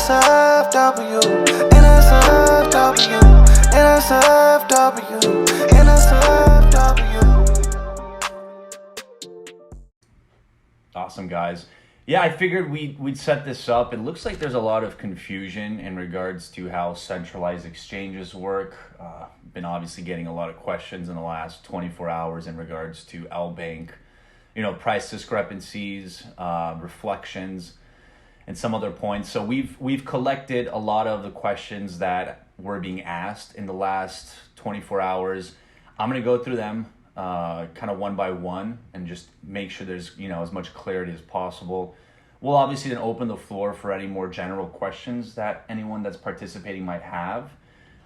NSFW, NSFW, NSFW, NSFW. Awesome, guys. Yeah, I figured we'd set this up. It looks like there's a lot of confusion in regards to how centralized exchanges work. Been obviously getting a lot of questions in the last 24 hours in regards to LBank, price discrepancies, reflections, and some other points. So we've collected a lot of the questions that were being asked in the last 24 hours. I'm gonna go through them kind of one by one and just make sure there's as much clarity as possible. We'll obviously then open the floor for any more general questions that anyone that's participating might have.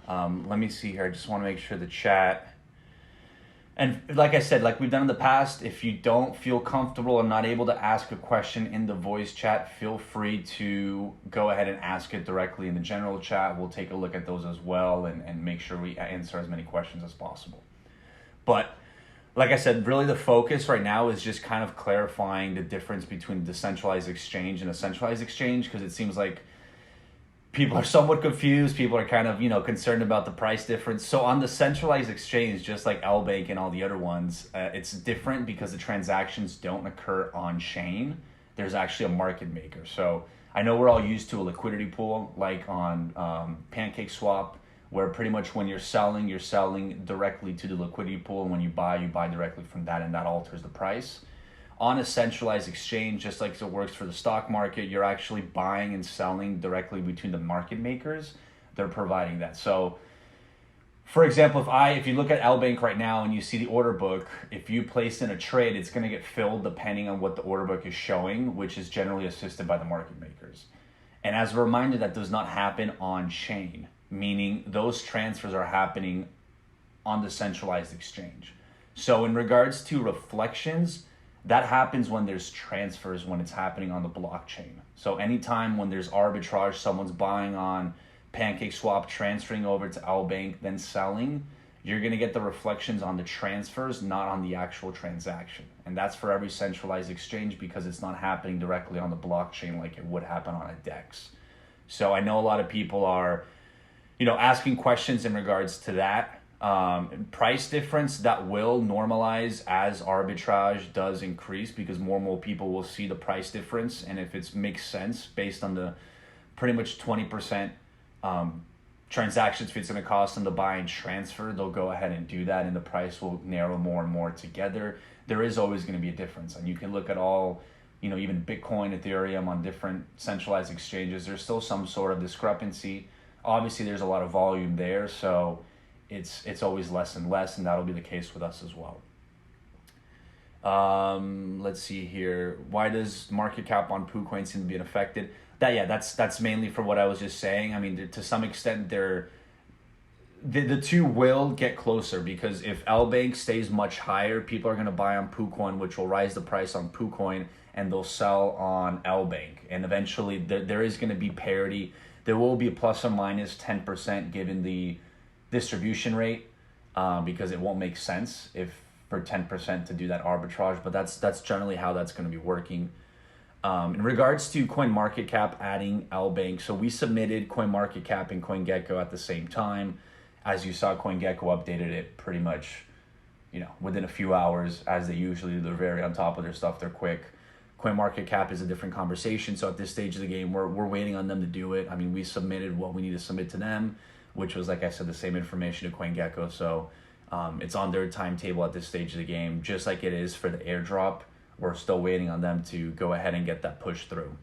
Let me see here. I just want to make sure the chat. And like I said, like we've done in the past, if you don't feel comfortable and not able to ask a question in the voice chat, feel free to go ahead and ask it directly in the general chat. We'll take a look at those as well and make sure we answer as many questions as possible. But like I said, really the focus right now is just kind of clarifying the difference between a decentralized exchange and a centralized exchange, because it seems like people are somewhat confused. People are kind of, concerned about the price difference. So on the centralized exchange, just like LBank and all the other ones, it's different because the transactions don't occur on chain. There's actually a market maker. So I know we're all used to a liquidity pool like on PancakeSwap, where pretty much when you're selling directly to the liquidity pool, and when you buy directly from that, and that alters the price. On a centralized exchange, just like it works for the stock market, you're actually buying and selling directly between the market makers. They're providing that. So for example, if you look at LBank right now and you see the order book, if you place in a trade, it's going to get filled depending on what the order book is showing, which is generally assisted by the market makers. And as a reminder, that does not happen on chain, meaning those transfers are happening on the centralized exchange. So in regards to reflections, that happens when there's transfers, when it's happening on the blockchain. So anytime when there's arbitrage, someone's buying on PancakeSwap, transferring over to LBank, then selling, you're gonna get the reflections on the transfers, not on the actual transaction. And that's for every centralized exchange because it's not happening directly on the blockchain like it would happen on a DEX. So I know a lot of people are asking questions in regards to that. Price difference that will normalize as arbitrage does increase, because more and more people will see the price difference. And if it makes sense based on the pretty much 20% transactions fee it's going to cost them to buy and transfer, they'll go ahead and do that, and the price will narrow more and more together. There is always going to be a difference, and you can look at all, even Bitcoin, Ethereum on different centralized exchanges. There's still some sort of discrepancy. Obviously, there's a lot of volume there, so it's always less and less, and that'll be the case with us as well. Let's see here. Why does market cap on PooCoin seem to be affected? That's mainly for what I was just saying. I mean, to some extent, the two will get closer, because if LBank stays much higher, people are going to buy on PooCoin, which will rise the price on PooCoin, and they'll sell on LBank. And eventually, there is going to be parity. There will be a plus or minus 10% given the distribution rate, because it won't make sense for 10% to do that arbitrage, but that's generally how that's going to be working. In regards to CoinMarketCap adding LBank, so we submitted CoinMarketCap and CoinGecko at the same time. As you saw, CoinGecko updated it pretty much, within a few hours, as they usually do. They're very on top of their stuff. They're quick. CoinMarketCap is a different conversation. So at this stage of the game, we're waiting on them to do it. I mean, we submitted what we need to submit to them, which was, like I said, the same information to CoinGecko. So it's on their timetable at this stage of the game, just like it is for the airdrop. We're still waiting on them to go ahead and get that pushed through.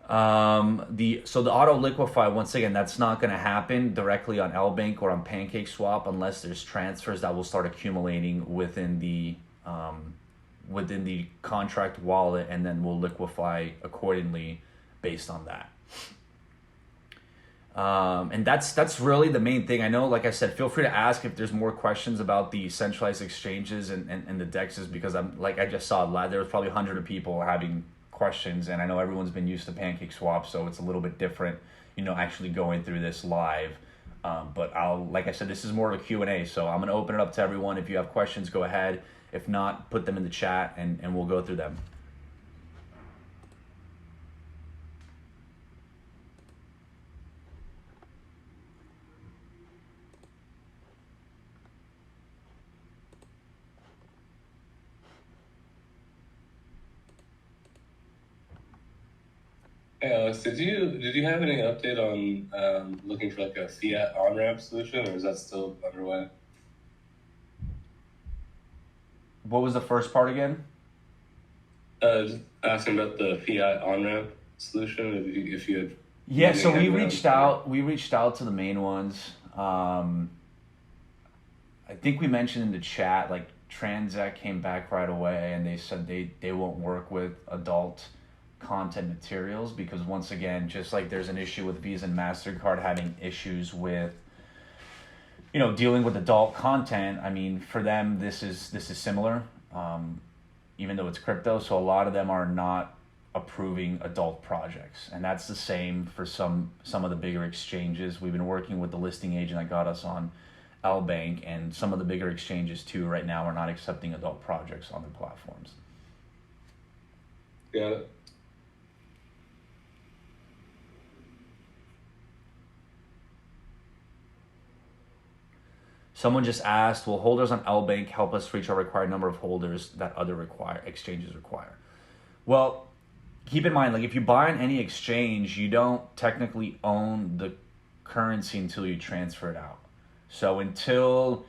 The auto liquefy, once again, that's not going to happen directly on LBank or on PancakeSwap unless there's transfers that will start accumulating within the contract wallet, and then we'll liquefy accordingly based on that. And that's really the main thing. I know, like I said, feel free to ask if there's more questions about the centralized exchanges and the DEXs, because I just saw there was probably 100 of people having questions, and I know everyone's been used to PancakeSwap, so it's a little bit different, actually going through this live. But like I said, this is more of a Q&A, so I'm gonna open it up to everyone. If you have questions, go ahead. If not, put them in the chat and we'll go through them. Hey Alex, did you have any update on looking for like a Fiat on-ramp solution, or is that still underway? What was the first part again? Just asking about the Fiat on-ramp solution. If you had Yeah, so we anything reached or out. We reached out to the main ones. I think we mentioned in the chat, like Transec came back right away, and they said they won't work with adult content materials because once again, just like there's an issue with Visa and Mastercard having issues with dealing with adult content. I mean, for them, this is similar, even though it's crypto. So a lot of them are not approving adult projects, and that's the same for some of the bigger exchanges. We've been working with the listing agent that got us on LBank, and some of the bigger exchanges too. Right now, are not accepting adult projects on their platforms. yeah? Someone just asked, will holders on LBank help us reach our required number of holders that other exchanges require? Well, keep in mind, like if you buy on any exchange, you don't technically own the currency until you transfer it out. So until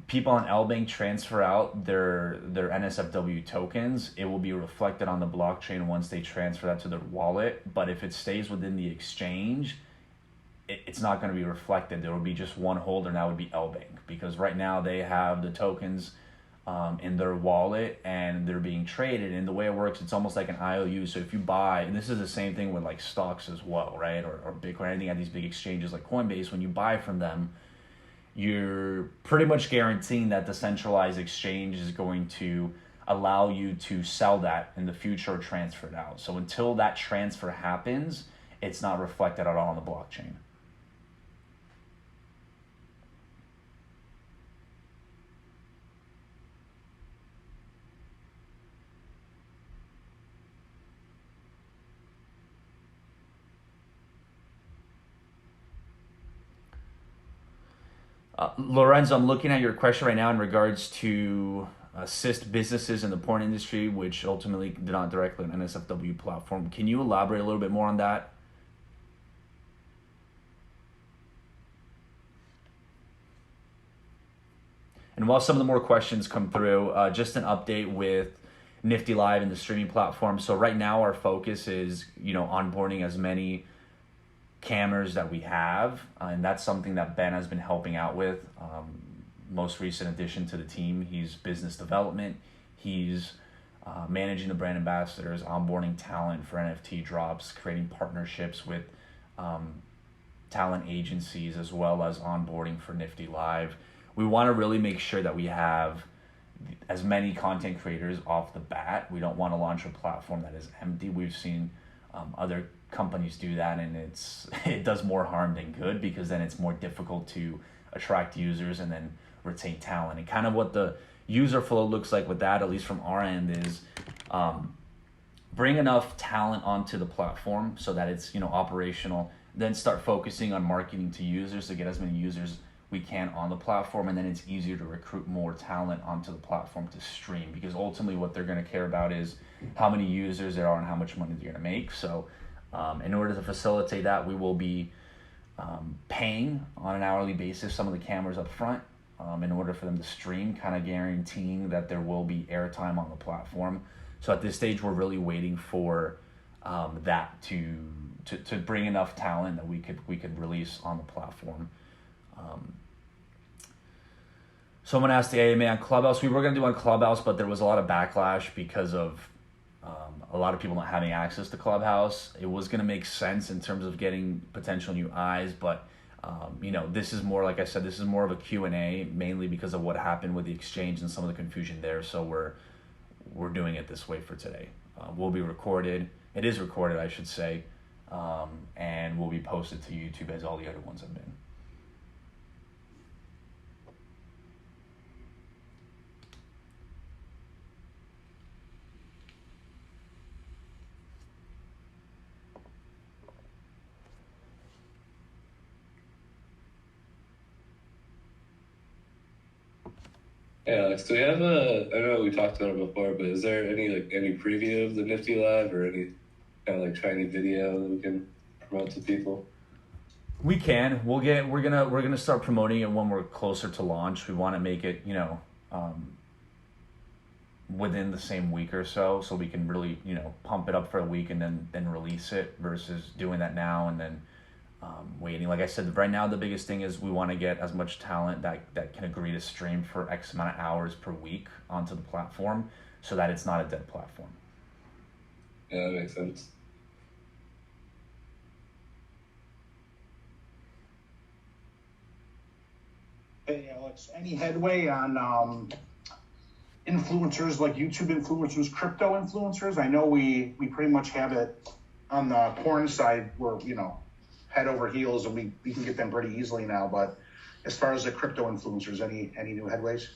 people on LBank transfer out their NSFW tokens, it will be reflected on the blockchain once they transfer that to their wallet. But if it stays within the exchange, it's not going to be reflected. There will be just one holder, and that would be LBank, because right now they have the tokens in their wallet and they're being traded. And the way it works, it's almost like an IOU. So if you buy, and this is the same thing with like stocks as well, right? Or Bitcoin, anything at these big exchanges like Coinbase, when you buy from them, you're pretty much guaranteeing that the centralized exchange is going to allow you to sell that in the future or transfer it out. So until that transfer happens, it's not reflected at all on the blockchain. Lorenzo, I'm looking at your question right now in regards to assist businesses in the porn industry, which ultimately did not directly on NSFW platform. Can you elaborate a little bit more on that? And while some of the more questions come through, just an update with Nifty Live and the streaming platform. So right now our focus is, onboarding as many cameras that we have, and that's something that Ben has been helping out with. Most recent addition to the team, he's business development. He's managing the brand ambassadors, onboarding talent for NFT drops, creating partnerships with talent agencies, as well as onboarding for Nifty Live. We want to really make sure that we have as many content creators off the bat. We don't want to launch a platform that is empty. We've seen other companies do that, and it does more harm than good, because then it's more difficult to attract users and then retain talent. And kind of what the user flow looks like with that, at least from our end, is bring enough talent onto the platform so that it's operational, then start focusing on marketing to users to get as many users we can on the platform, and then it's easier to recruit more talent onto the platform to stream, because ultimately what they're going to care about is how many users there are and how much money they're going to make. So in order to facilitate that, we will be paying on an hourly basis some of the cameras up front in order for them to stream, kind of guaranteeing that there will be airtime on the platform. So at this stage, we're really waiting for that to bring enough talent that we could release on the platform. Someone asked the AMA on Clubhouse. We were going to do on Clubhouse, but there was a lot of backlash because of a lot of people not having access to Clubhouse. It was going to make sense in terms of getting potential new eyes, but this is more, like I said, this is more of a Q&A, mainly because of what happened with the exchange and some of the confusion there. So we're doing it this way for today. Will be recorded. It is recorded, I should say, and will be posted to YouTube as all the other ones have been. Hey Alex, do we have I know we talked about it before, but is there any preview of the Nifty Live or any kind of like try any video that we can promote to people? We can. We're gonna start promoting it when we're closer to launch. We want to make it, within the same week or so we can really, pump it up for a week and then release it versus doing that now and then waiting. Like I said, right now the biggest thing is we want to get as much talent that can agree to stream for X amount of hours per week onto the platform so that it's not a dead platform. Yeah, that makes sense. Hey, Alex, any headway on influencers like YouTube influencers, crypto influencers? I know we pretty much have it on the porn side where, head over heels and we can get them pretty easily now. But as far as the crypto influencers, any new headways?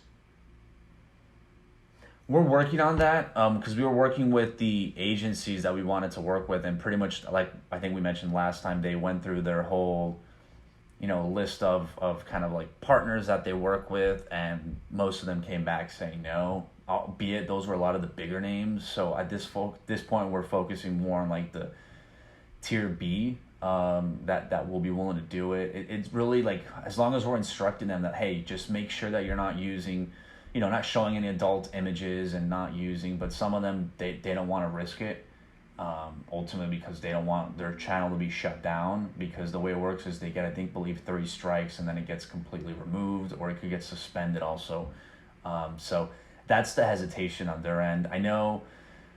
We're working on that because we were working with the agencies that we wanted to work with, and pretty much like I think we mentioned last time, they went through their whole list of kind of like partners that they work with, and most of them came back saying no, albeit those were a lot of the bigger names. So at this point we're focusing more on like the tier B that will be willing to do it. It's really like, as long as we're instructing them that, hey, just make sure that you're not using, not showing any adult images and not using, but some of them, they don't want to risk it. Ultimately because they don't want their channel to be shut down, because the way it works is they get, I believe 3 strikes and then it gets completely removed, or it could get suspended also. So that's the hesitation on their end. I know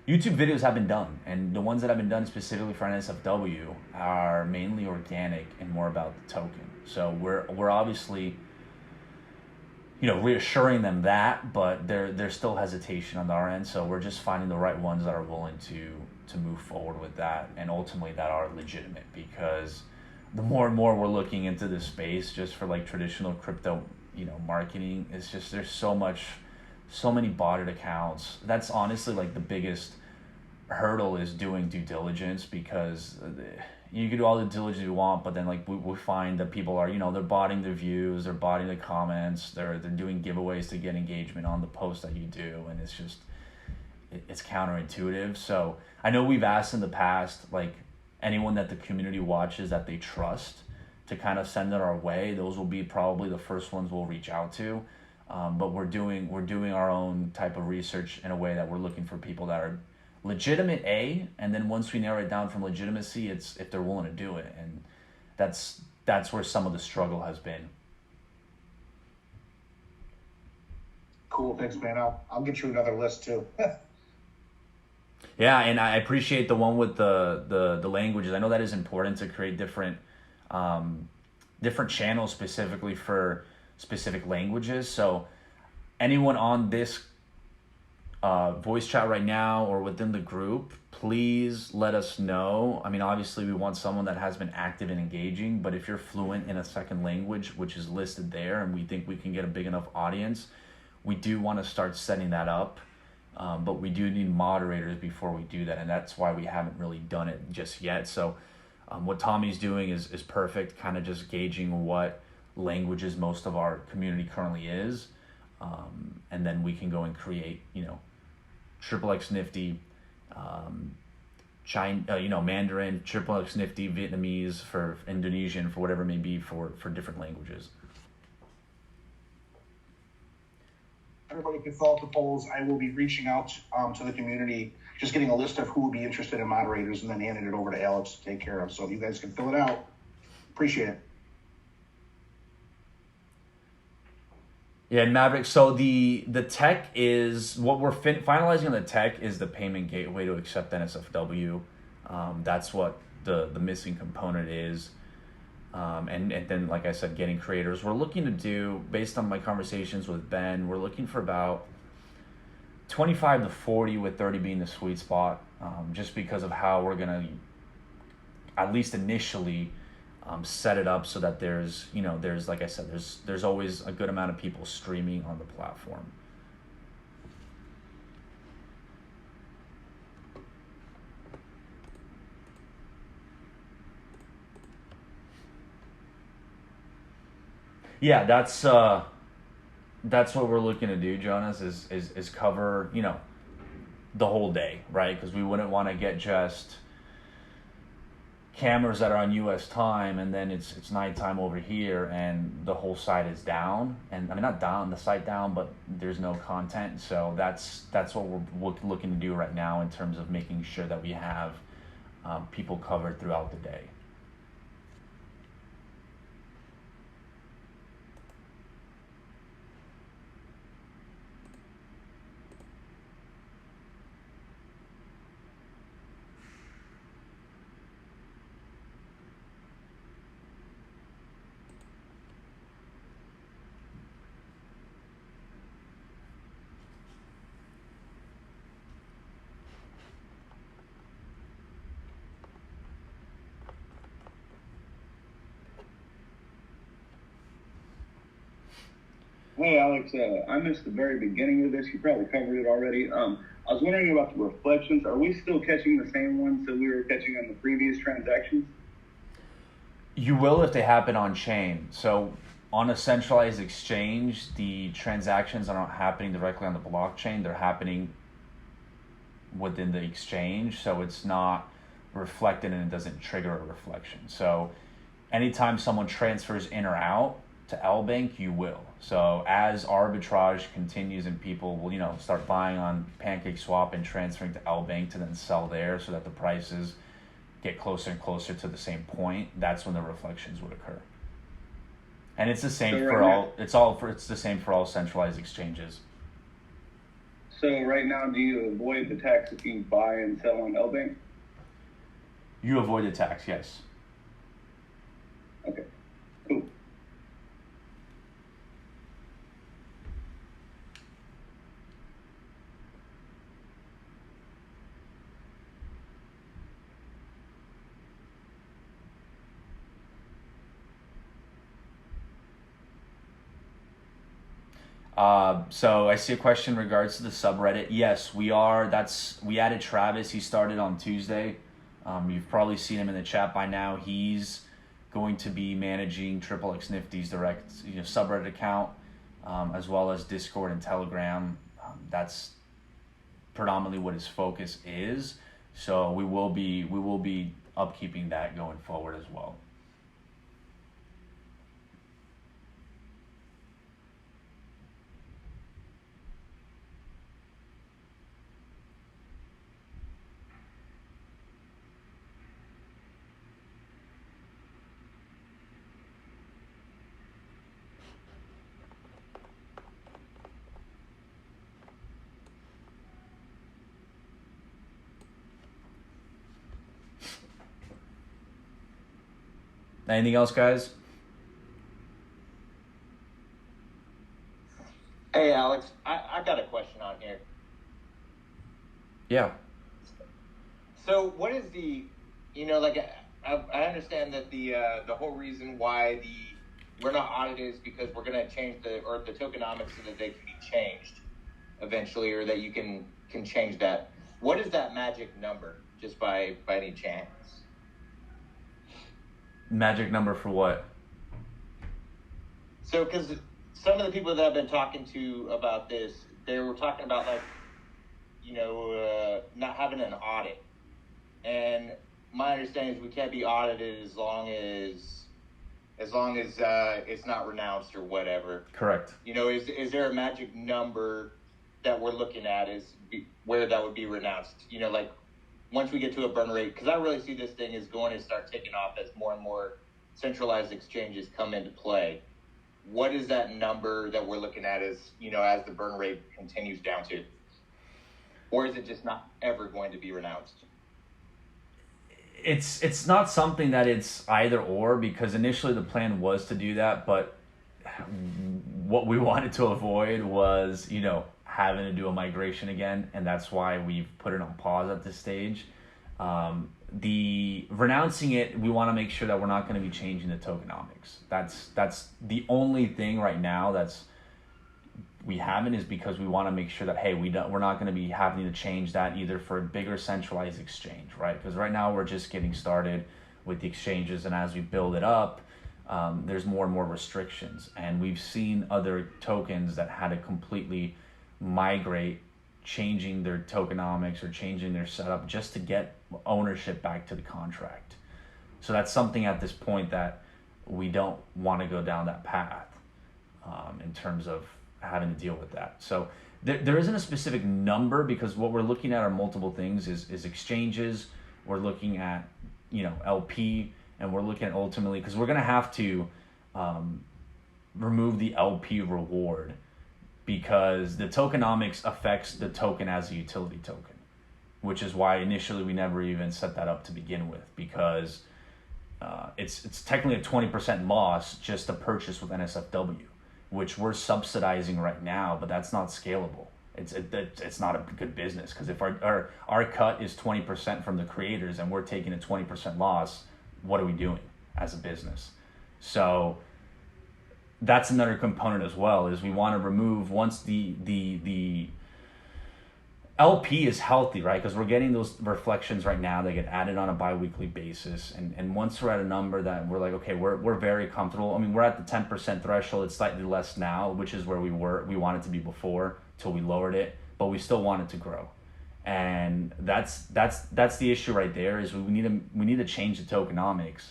YouTube videos have been done, and the ones that have been done specifically for NSFW are mainly organic and more about the token. So we're obviously reassuring them that, but there's still hesitation on our end. So we're just finding the right ones that are willing to move forward with that, and ultimately that are legitimate, because the more and more we're looking into this space just for like traditional crypto, marketing, it's just, there's so many botted accounts. That's honestly like the biggest hurdle, is doing due diligence, because you can do all the diligence you want, but then like we find that people are, they're botting their views, they're botting the comments, they're doing giveaways to get engagement on the post that you do, and it's just, it's counterintuitive. So I know we've asked in the past, like anyone that the community watches that they trust to kind of send it our way. Those will be probably the first ones we'll reach out to. But we're doing our own type of research in a way that we're looking for people that are legitimate, and then once we narrow it down from legitimacy, it's if they're willing to do it, and that's where some of the struggle has been. Cool, thanks, man. I'll get you another list too. Yeah, and I appreciate the one with the languages. I know that is important to create different channels specifically for specific languages. So anyone on this voice chat right now or within the group, please let us know. I mean, obviously we want someone that has been active and engaging, but if you're fluent in a second language, which is listed there, and we think we can get a big enough audience, we do want to start setting that up. But we do need moderators before we do that, and that's why we haven't really done it just yet. So what Tommy's doing is perfect, kind of just gauging what languages most of our community currently is, and then we can go and create, xxXNifty, China, Mandarin, xxXNifty, Vietnamese for Indonesian, for whatever it may be for different languages. Everybody can fill out the polls. I will be reaching out to the community, just getting a list of who will be interested in moderators, and then handing it over to Alex to take care of. So if you guys can fill it out, appreciate it. Yeah, Maverick. So the tech is what we're finalizing on the tech is the payment gateway to accept NSFW. That's what the missing component is. And then, like I said, getting creators. We're looking to do, based on my conversations with Ben, we're looking for about 25 to 40, with 30 being the sweet spot, just because of how we're going to, at least initially, set it up so that there's, like I said, there's always a good amount of people streaming on the platform. Yeah, that's what we're looking to do, Jonas, is cover, the whole day, right? Because we wouldn't want to get just, cameras that are on U.S. time, and then it's nighttime over here, and the whole site is down. And I mean, not down, the site down, but there's no content. So that's what we're looking to do right now in terms of making sure that we have people covered throughout the day. Hey, Alex, I missed the very beginning of this. You probably covered it already. I was wondering about the reflections. Are we still catching the same ones that we were catching on the previous transactions? You will if they happen on chain. So on a centralized exchange, the transactions are not happening directly on the blockchain. They're happening within the exchange. So it's not reflected and it doesn't trigger a reflection. So anytime someone transfers in or out to LBank, you will. So as arbitrage continues and people will, start buying on PancakeSwap and transferring to LBank to then sell there so that the prices get closer and closer to the same point, that's when the reflections would occur. And it's the same it's the same for all centralized exchanges. So right now, do you avoid the tax if you buy and sell on LBank? You avoid the tax, yes. Okay, cool. So I see a question in regards to the subreddit. Yes, we added Travis. He started on Tuesday. You've probably seen him in the chat by now. He's going to be managing xxXNifty's direct subreddit account, as well as Discord and Telegram. That's predominantly what his focus is. So we will be upkeeping that going forward as well. Anything else, guys? Hey, Alex, I got a question on here. Yeah. So what is I understand that the whole reason why we're not audited is because we're going to change the tokenomics so that they can be changed eventually, or that you can change that. What is that magic number, just by any chance? Magic number for what? So, because some of the people that I've been talking to about this, they were talking about not having an audit. And my understanding is we can't be audited as long as it's not renounced or whatever. Correct. Is there a magic number that we're looking at where that would be renounced? Once we get to a burn rate, because I really see this thing is going to start taking off as more and more centralized exchanges come into play. What is that number that we're looking at as the burn rate continues down to? Or is it just not ever going to be renounced? It's not something that it's either or, because initially the plan was to do that, but what we wanted to avoid was, having to do a migration again, and that's why we've put it on pause at this stage. The renouncing it, we want to make sure that we're not going to be changing the tokenomics. That's the only thing right now we haven't, is because we want to make sure that, hey, we're not going to be having to change that either for a bigger centralized exchange, right? Because right now we're just getting started with the exchanges, and as we build it up, there's more and more restrictions, and we've seen other tokens that had to completely migrate, changing their tokenomics or changing their setup just to get ownership back to the contract. So that's something at this point that we don't want to go down that path in terms of having to deal with that. So there isn't a specific number, because what we're looking at are multiple things. Is exchanges, we're looking at, you know, LP, and we're looking at ultimately, because we're going to have to remove the LP reward, because the tokenomics affects the token as a utility token, which is why initially we never even set that up to begin with, because it's technically a 20% loss just to purchase with NSFW, which we're subsidizing right now, but that's not scalable. It's not a good business, because if our cut is 20% from the creators and we're taking a 20% loss, what are we doing as a business? So that's another component as well, is we want to remove, once the LP is healthy, right? Because we're getting those reflections right now. They get added on a bi-weekly basis. And once we're at a number that we're like, okay, we're very comfortable. I mean, we're at the 10% threshold. It's slightly less now, which is where we wanted to be before, till we lowered it, but we still want it to grow. And that's the issue right there, is we need to change the tokenomics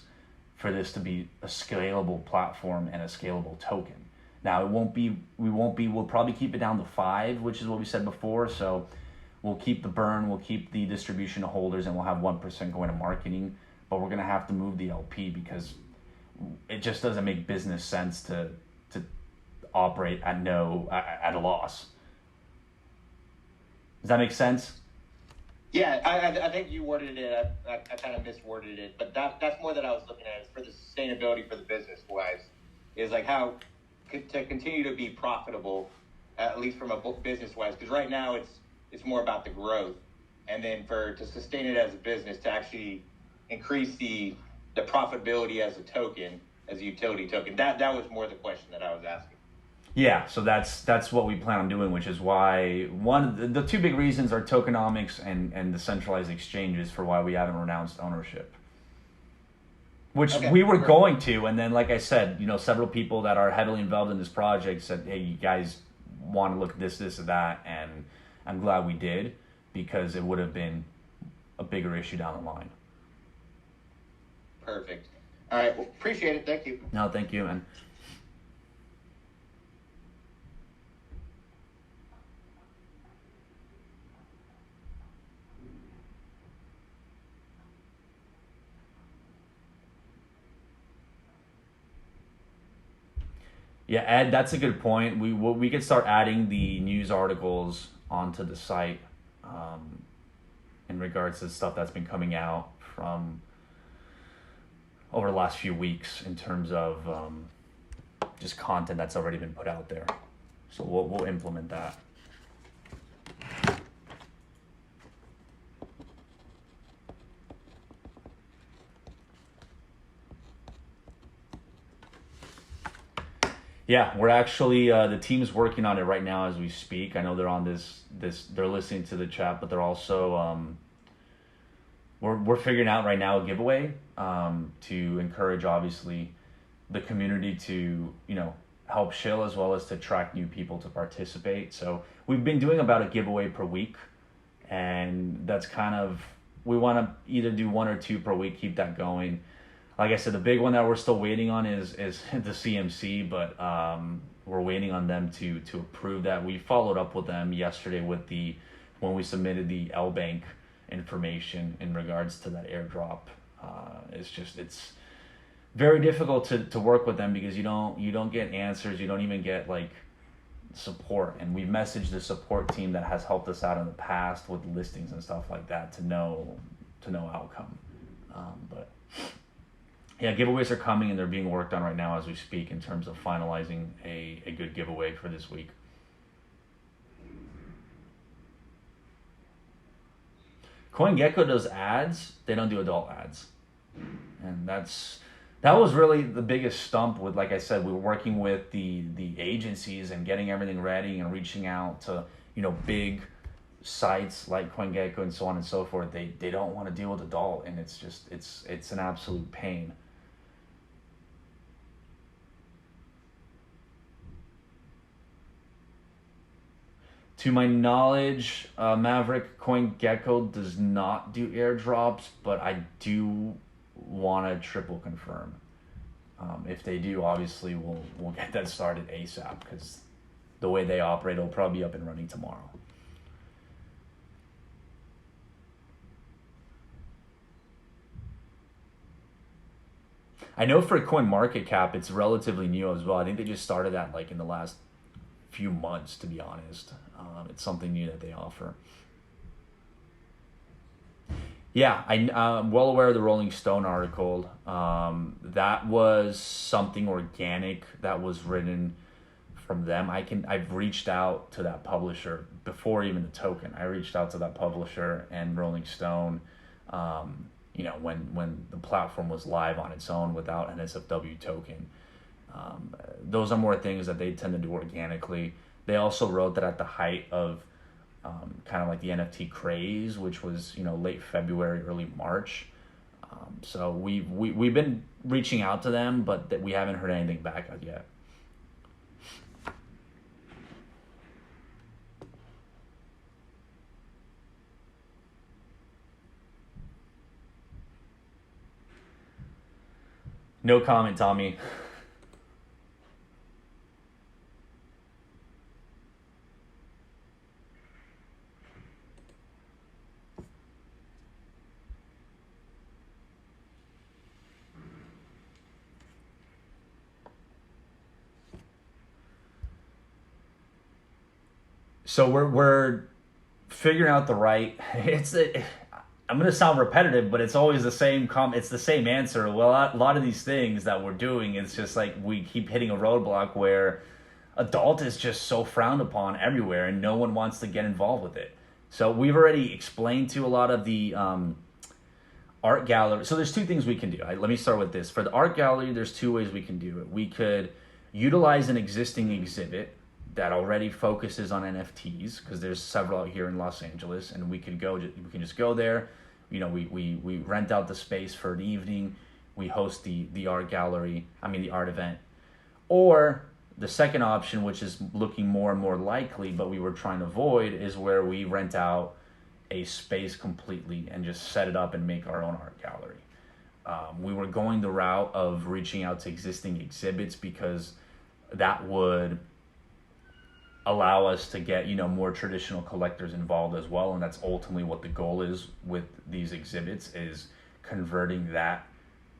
for this to be a scalable platform and a scalable token. Now we'll probably keep it down to 5, which is what we said before. So we'll keep the burn, we'll keep the distribution to holders, and we'll have 1% going to marketing, but we're gonna have to move the LP, because it just doesn't make business sense to operate at a loss. Does that make sense? Yeah, I think you worded it. I kind of misworded it, but that's more that I was looking at, is for the sustainability for the business wise, is like how to continue to be profitable, at least from a business wise, because right now it's more about the growth, and then to sustain it as a business, to actually increase the profitability as a token, as a utility token. That was more the question that I was asking. Yeah, so that's what we plan on doing, which is why the two big reasons are tokenomics and the centralized exchanges for why we haven't renounced ownership. Which we were going to, and then like I said, you know, several people that are heavily involved in this project said, hey, you guys want to look at this, or that, and I'm glad we did, because it would have been a bigger issue down the line. Perfect. All right, well, appreciate it. Thank you. No, thank you, man. Yeah, Ed, that's a good point. We could start adding the news articles onto the site in regards to stuff that's been coming out from over the last few weeks, in terms of just content that's already been put out there. So we'll implement that. Yeah, we're actually the team's working on it right now as we speak. I know they're on this they're listening to the chat, but they're also we're figuring out right now a giveaway to encourage, obviously, the community to, you know, help shill, as well as to attract new people to participate. So we've been doing about a giveaway per week, and that's kind of, we want to either do 1 or 2 per week, keep that going. Like I said, the big one that we're still waiting on is the CMC, but we're waiting on them to approve that. We followed up with them yesterday when we submitted the LBank information in regards to that airdrop. It's very difficult to work with them, because you don't get answers, you don't even get like support. And we've messaged the support team that has helped us out in the past with listings and stuff like that to know outcome. But yeah, giveaways are coming, and they're being worked on right now as we speak, in terms of finalizing a good giveaway for this week. CoinGecko does ads. They don't do adult ads. And that was really the biggest stump with, like I said, we were working with the agencies and getting everything ready and reaching out to, you know, big sites like CoinGecko and so on and so forth. They don't want to deal with adult, and it's an absolute pain. To my knowledge, Maverick, CoinGecko does not do airdrops, but I do want to triple confirm. If they do, obviously we'll get that started ASAP, because the way they operate, it'll probably be up and running tomorrow. I know for CoinMarketCap, it's relatively new as well. I think they just started that like in the last few months, to be honest. It's something new that they offer. Yeah, I'm well aware of the Rolling Stone article. That was something organic that was written from them. I've reached out to that publisher before even the token. I reached out to that publisher and Rolling Stone, when the platform was live on its own without NSFW token. Those are more things that they tend to do organically. They also wrote that at the height of kind of like the NFT craze, which was late February, early March. So we've been reaching out to them, but we haven't heard anything back yet. No comment, Tommy. So we're figuring out the right. I'm gonna sound repetitive, but it's always the same. It's the same answer. Well, a lot of these things that we're doing, it's just like we keep hitting a roadblock where adult is just so frowned upon everywhere, and no one wants to get involved with it. So we've already explained to a lot of the art gallery. So there's two things we can do. Let me start with this. For the art gallery, there's two ways we can do it. We could utilize an existing exhibit that already focuses on NFTs, because there's several out here in Los Angeles, and we can just go there. We rent out the space for an evening. We host the art gallery. The art event. Or the second option, which is looking more and more likely, but we were trying to avoid, is where we rent out a space completely and just set it up and make our own art gallery. We were going the route of reaching out to existing exhibits, because that would allow us to get more traditional collectors involved as well, and that's ultimately what the goal is with these exhibits, is converting that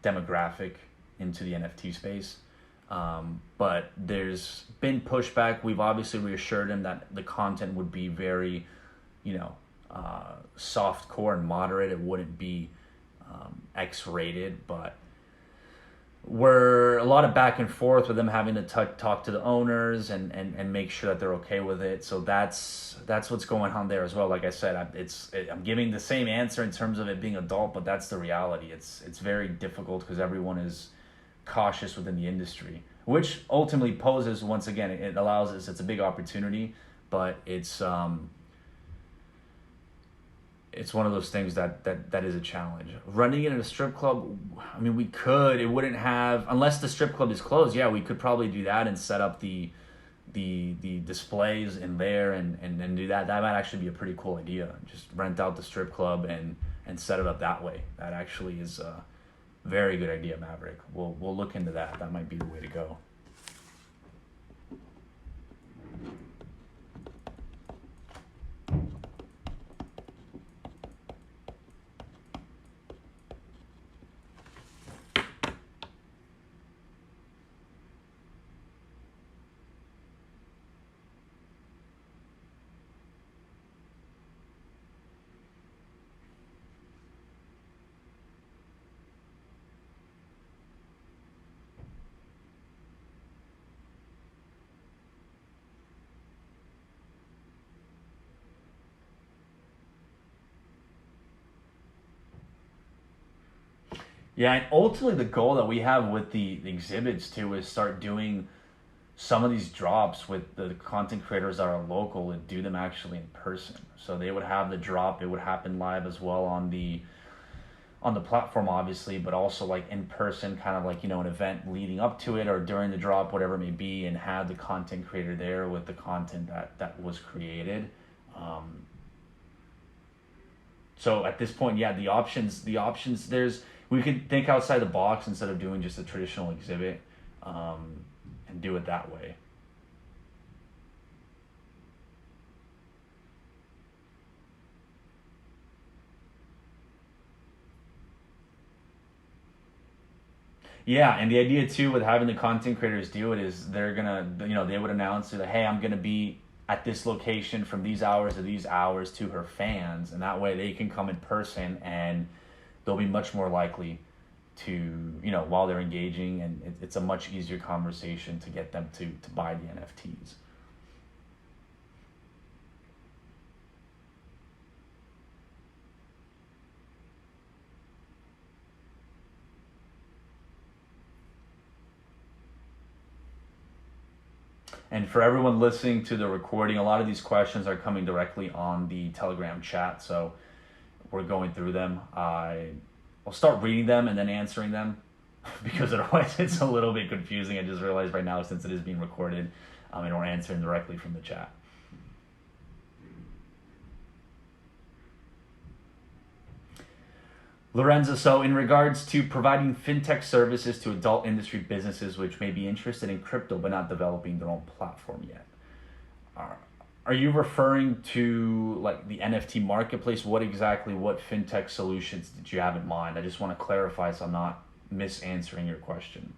demographic into the NFT space. But there's been pushback. We've obviously reassured him that the content would be very soft core and moderate. It wouldn't be X-rated, but we're a lot of back and forth with them, having to talk to the owners and make sure that they're okay with it. So that's what's going on there as well. Like I said, I'm giving the same answer in terms of it being adult, but that's the reality. It's very difficult because everyone is cautious within the industry, which ultimately poses, once again, it allows us, it's a big opportunity, but it's one of those things that is a challenge. Running it in a strip club, we could. It wouldn't have, unless the strip club is closed. Yeah, we could probably do that and set up the displays in there and do that. That might actually be a pretty cool idea. Just rent out the strip club and set it up that way. That actually is a very good idea, Maverick. We'll look into that. That might be the way to go. Yeah, and ultimately the goal that we have with the exhibits too is start doing some of these drops with the content creators that are local and do them actually in person. So they would have the drop, it would happen live as well on the platform, obviously, but also like in person, kind of like, an event leading up to it or during the drop, whatever it may be, and have the content creator there with the content that was created. So at this point, yeah, the options, we could think outside the box instead of doing just a traditional exhibit, and do it that way. Yeah, and the idea too with having the content creators do it is they're gonna, they would announce that, hey, I'm gonna be at this location from these hours to these hours to her fans, and that way they can come in person and they'll be much more likely to, while they're engaging, and it's a much easier conversation to get them to buy the NFTs. And for everyone listening to the recording, a lot of these questions are coming directly on the Telegram chat, so we're going through them. I'll start reading them and then answering them because otherwise it's a little bit confusing. I just realized right now, since it is being recorded, and we're answering directly from the chat. Lorenzo, so in regards to providing fintech services to adult industry businesses which may be interested in crypto but not developing their own platform yet, are you referring to like the NFT marketplace? What fintech solutions did you have in mind? I just want to clarify so I'm not misanswering your question.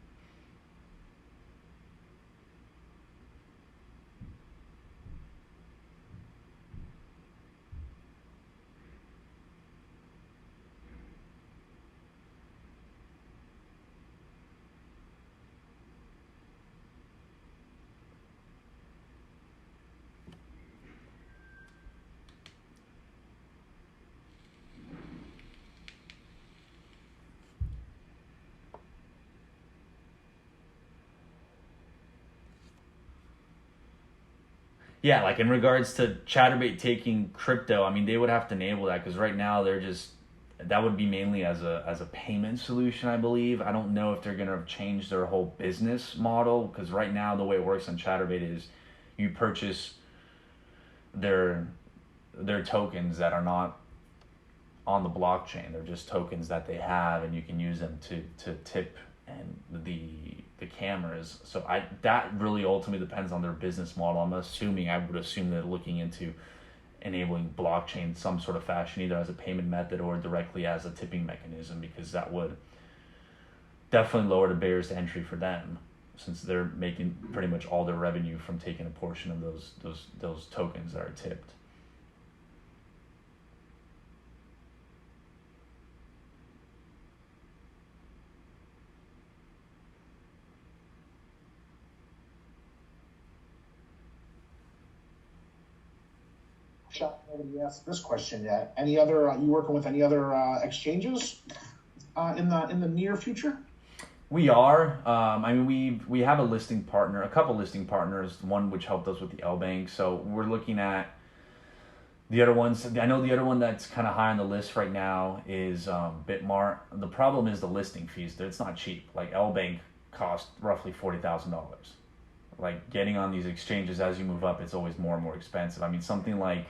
Yeah, like in regards to Chatterbait taking crypto, I mean, they would have to enable that because right now that would be mainly as a payment solution, I believe. I don't know if they're going to change their whole business model because right now the way it works on Chatterbait is you purchase their tokens that are not on the blockchain. They're just tokens that they have, and you can use them to tip and the cameras. So that really ultimately depends on their business model. I would assume they're looking into enabling blockchain some sort of fashion, either as a payment method or directly as a tipping mechanism, because that would definitely lower the barriers to entry for them, since they're making pretty much all their revenue from taking a portion of those tokens that are tipped. Nobody asked this question yet. Any other? You working with any other exchanges in the near future? We are. I mean, we have a couple listing partners. One which helped us with the LBank. So we're looking at the other ones. I know the other one that's kind of high on the list right now is Bitmart. The problem is the listing fees. It's not cheap. Like LBank cost roughly $40,000. Like getting on these exchanges as you move up, it's always more and more expensive. I mean, something like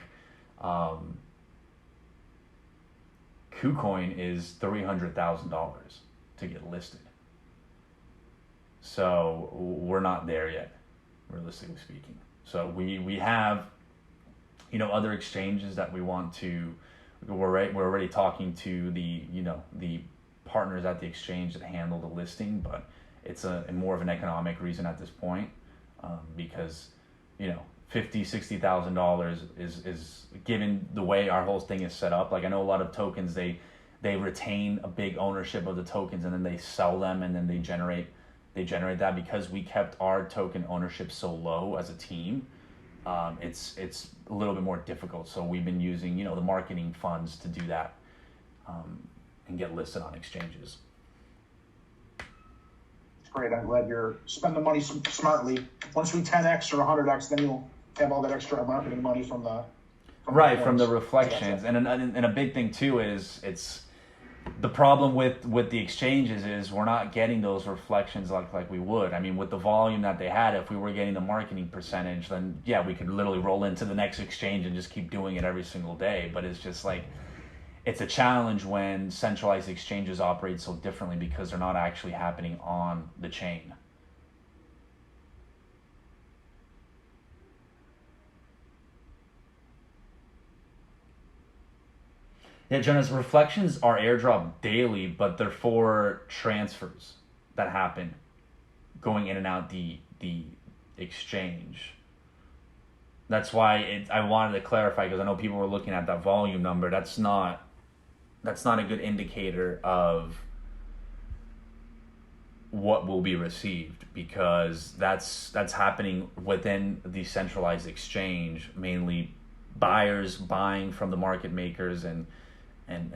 KuCoin is $300,000 to get listed. So we're not there yet, realistically speaking. So we have, other exchanges that we want to. We're already talking to the partners at the exchange that handle the listing, but it's a more of an economic reason at this point, because $50,000-$60,000 is given the way our whole thing is set up. Like I know a lot of tokens, they retain a big ownership of the tokens and then they sell them and then they generate that. Because we kept our token ownership so low as a team, it's a little bit more difficult. So we've been using the marketing funds to do that, and get listed on exchanges. Great. I'm glad you're spending the money smartly. Once we 10x or 100x, then you'll have all that extra marketing money from the reflections. And a big thing too is it's the problem with the exchanges is we're not getting those reflections like we would. I mean, with the volume that they had, if we were getting the marketing percentage, then yeah, we could literally roll into the next exchange and just keep doing it every single day. But it's just like it's a challenge when centralized exchanges operate so differently because they're not actually happening on the chain. Yeah, Jonas, reflections are airdropped daily, but they're for transfers that happen going in and out the exchange. That's why I wanted to clarify, because I know people were looking at that volume number. That's not a good indicator of what will be received, because that's happening within the centralized exchange, mainly buyers buying from the market makers and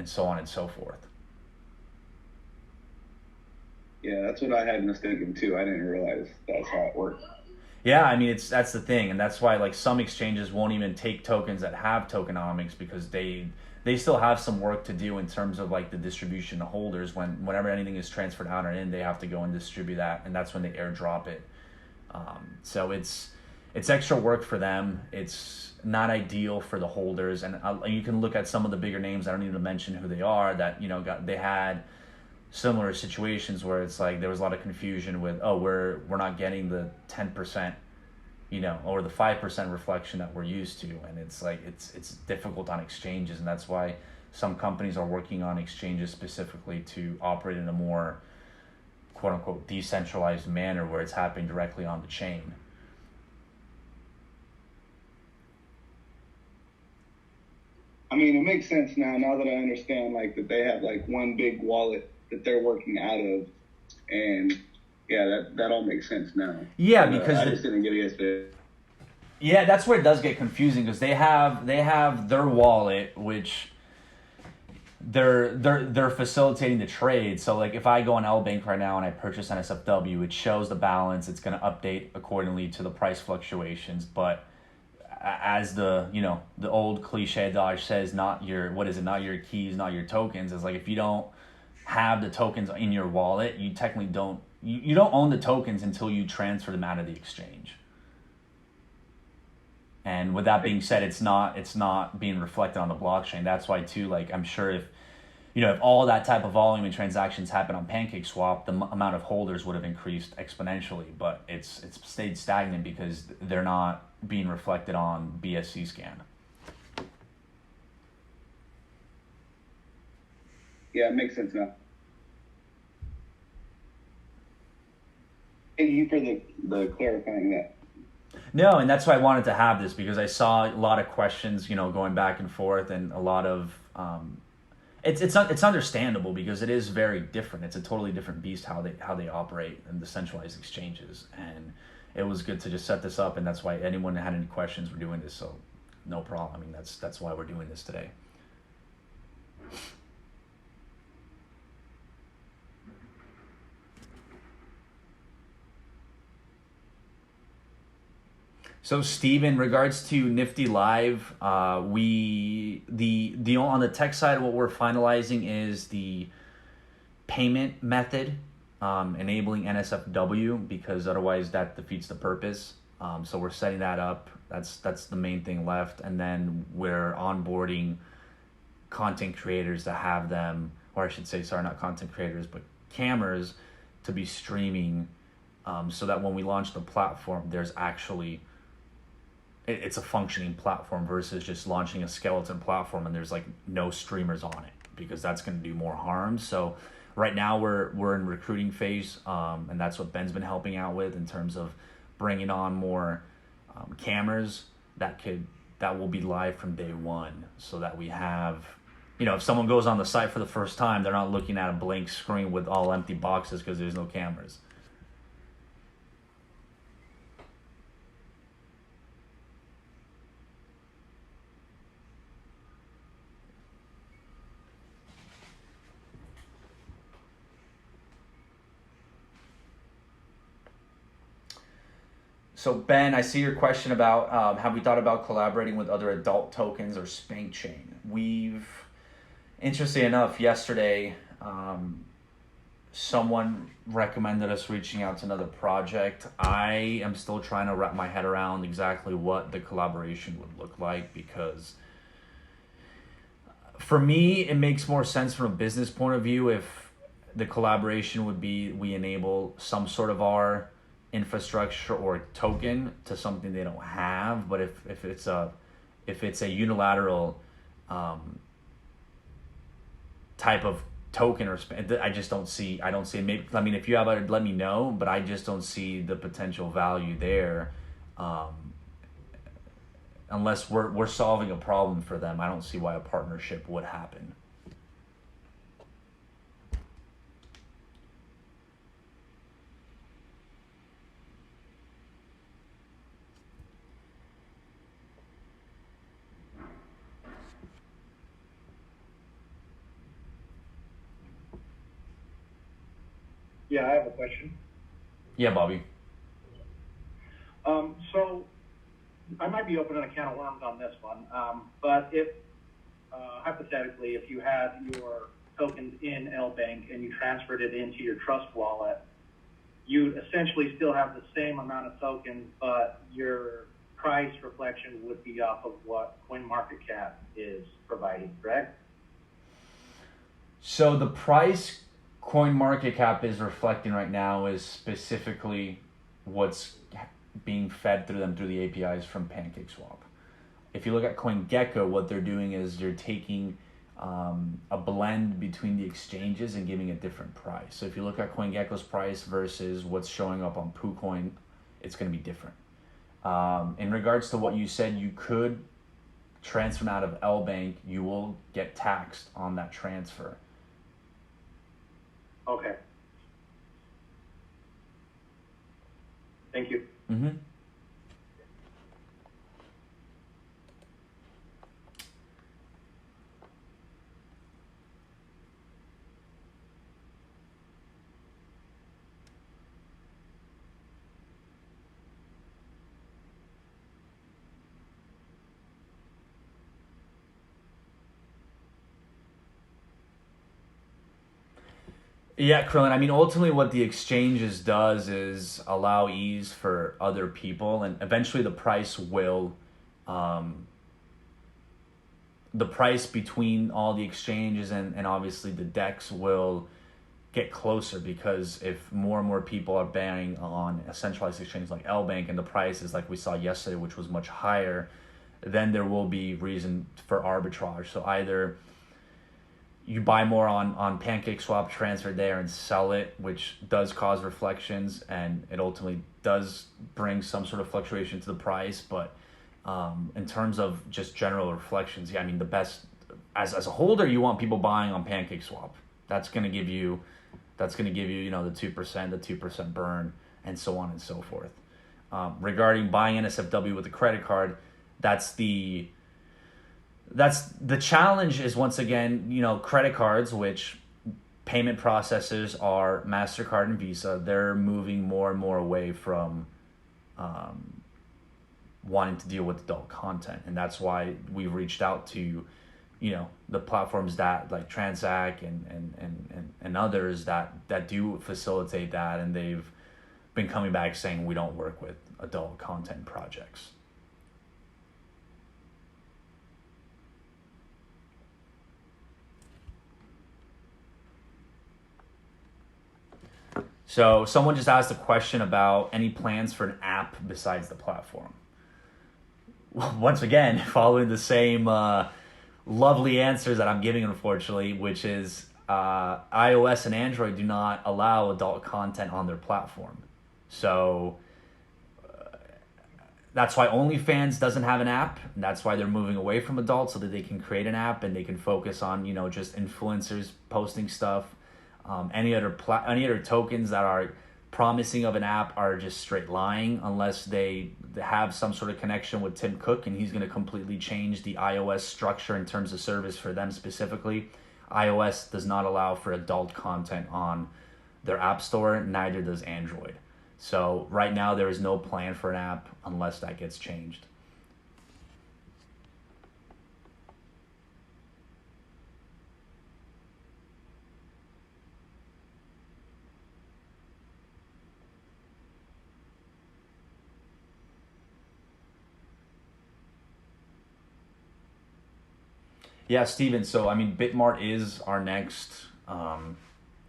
so on and so forth. Yeah, that's what I had mistaken too. I didn't realize that's how it worked. Yeah, I mean, that's the thing, and that's why like some exchanges won't even take tokens that have tokenomics, because they still have some work to do in terms of like the distribution to holders. Whenever anything is transferred out or in, they have to go and distribute that, and that's when they airdrop it. So it's extra work for them. It's not ideal for the holders, and you can look at some of the bigger names. I don't need to mention who they are. That they had similar situations where it's like there was a lot of confusion with, oh, we're not getting the 10%, or the 5% reflection that we're used to, and it's like it's difficult on exchanges, and that's why some companies are working on exchanges specifically to operate in a more quote unquote decentralized manner where it's happening directly on the chain. I mean, it makes sense now that I understand like that they have like one big wallet that they're working out of, and yeah, that all makes sense now. Yeah, because I just didn't get it yesterday. Yeah, that's where it does get confusing, because they have their wallet, which they're facilitating the trade. So like if I go on LBank right now and I purchase NSFW, it shows the balance. It's going to update accordingly to the price fluctuations, but as the old cliche adage says, not your keys, not your tokens. It's like if you don't have the tokens in your wallet, you technically don't own the tokens until you transfer them out of the exchange. And with that being said, it's not being reflected on the blockchain. That's why too, like I'm sure if all that type of volume and transactions happen on PancakeSwap, the amount of holders would have increased exponentially, but it's stayed stagnant because they're not being reflected on BSC scan. Yeah, it makes sense now. Thank you for the clarifying that. No, and that's why I wanted to have this, because I saw a lot of questions, going back and forth, and a lot of it's understandable because it is very different. It's a totally different beast how they operate in the centralized exchanges, and it was good to just set this up, and that's why anyone that had any questions, we're doing this, so no problem. I mean, that's why we're doing this today. So Steve, in regards to Nifty Live, we on the tech side, what we're finalizing is the payment method, enabling NSFW, because otherwise that defeats the purpose. So we're setting that up. That's the main thing left, and then we're onboarding content creators to have them, or I should say, sorry, not content creators, but cameras to be streaming, so that when we launch the platform, there's actually it's a functioning platform versus just launching a skeleton platform and there's like no streamers on it, because that's going to do more harm. So right now we're in recruiting phase, and that's what Ben's been helping out with in terms of bringing on more cameras that will be live from day one, so that we have, if someone goes on the site for the first time, they're not looking at a blank screen with all empty boxes because there's no cameras. So Ben, I see your question about have we thought about collaborating with other adult tokens or Spank Chain? Interestingly enough, yesterday, someone recommended us reaching out to another project. I am still trying to wrap my head around exactly what the collaboration would look like, because For me, it makes more sense from a business point of view if the collaboration would be we enable some sort of our infrastructure or token to something they don't have. But if it's a unilateral type of token or I just don't see. I don't see. Maybe, I mean, if you have it, let me know. But I just don't see the potential value there. Unless we're solving a problem for them, I don't see why a partnership would happen. Yeah, I have a question. Yeah, Bobby. So I might be opening a can of worms on this one, but if hypothetically, if you had your tokens in LBank and you transferred it into your trust wallet, you'd essentially still have the same amount of tokens, but your price reflection would be off of what CoinMarketCap is providing, correct? So the price CoinMarketCap is reflecting right now is specifically what's being fed through them through the APIs from PancakeSwap. If you look at CoinGecko, what they're doing is they're taking a blend between the exchanges and giving a different price. So if you look at CoinGecko's price versus what's showing up on PooCoin, it's going to be different. In regards to what you said, you could transfer out of LBank, you will get taxed on that transfer. Okay. Thank you. Mm-hmm. Yeah, Krillin. I mean, ultimately what the exchanges does is allow ease for other people, and eventually the price will, the price between all the exchanges and obviously the DEX will get closer, because if more and more people are buying on a centralized exchange like LBank and the price is like we saw yesterday, which was much higher, then there will be reason for arbitrage. So either you buy more on PancakeSwap, transfer there and sell it, which does cause reflections, and it ultimately does bring some sort of fluctuation to the price. But in terms of just general reflections, yeah, I mean, the best, as a holder, you want people buying on PancakeSwap. That's going to give you, the 2% burn, and so on and so forth. Regarding buying NSFW with a credit card, that's the challenge is, once again, credit cards, which payment processors are MasterCard and Visa, they're moving more and more away from wanting to deal with adult content. And that's why we've reached out to, the platforms that like Transact and others that do facilitate that. And they've been coming back saying we don't work with adult content projects. So someone just asked a question about any plans for an app besides the platform. Well, once again, following the same lovely answers that I'm giving, unfortunately, which is iOS and Android do not allow adult content on their platform. So that's why OnlyFans doesn't have an app. And that's why they're moving away from adults, so that they can create an app and they can focus on, just influencers posting stuff. Any other tokens that are promising of an app are just straight lying, unless they have some sort of connection with Tim Cook, and he's going to completely change the iOS structure in terms of service for them specifically. iOS does not allow for adult content on their app store, neither does Android. So right now there is no plan for an app unless that gets changed. Yeah, Steven. So, I mean, Bitmart is our next